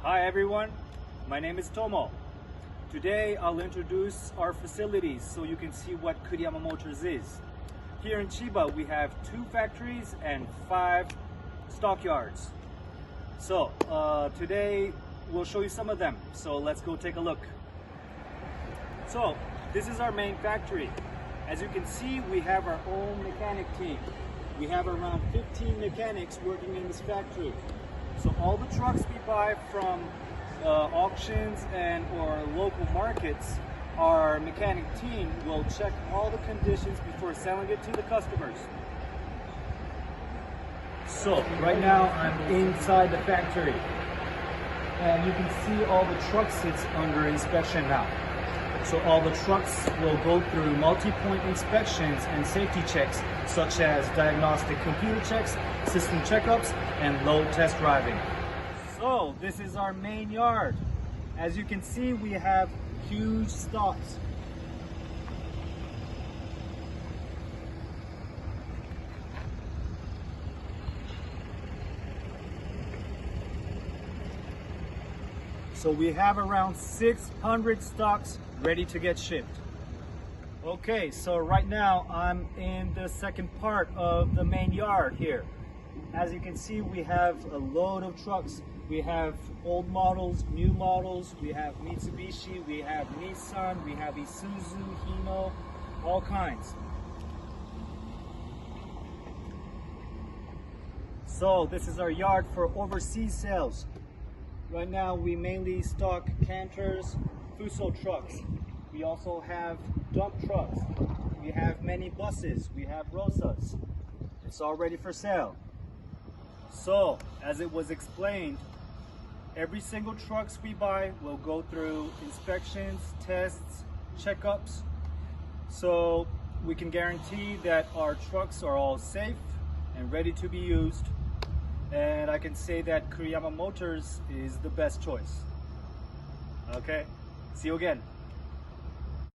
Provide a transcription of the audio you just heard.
Hi everyone, my name is Tomo. Today I'll introduce our facilities so you can see what Kuriyama Motors is. Here in Chiba we have 2 factories and 5 stockyards. So today we'll show you some of them, so let's go take a look. So this is our main factory. As you can see, we have our own mechanic team. We have around 15 mechanics working in this factory. So all the trucks we buy from auctions and or local markets, our mechanic team will check all the conditions before selling it to the customers. So right now I'm inside the factory, and you can see all the truck sits under inspection now. So all the trucks will go through multi-point inspections and safety checks, such as diagnostic computer checks, system checkups, and load test driving. So this is our main yard. As you can see, we have huge stocks. So we have around 600 stocks ready to get shipped. Okay, so right now I'm in the second part of the main yard here. As you can see, we have a load of trucks. We have old models, new models, we have Mitsubishi, we have Nissan, we have Isuzu, Hino, all kinds. So this is our yard for overseas sales. Right now we mainly stock canters, Fuso trucks. We also have dump trucks. We have many buses. We have Rosas. It's all ready for sale. So, as it was explained, every single trucks we buy will go through inspections, tests, checkups. So we can guarantee that our trucks are all safe and ready to be used. And I can say that Kuriyama Motors is the best choice. Okay, see you again.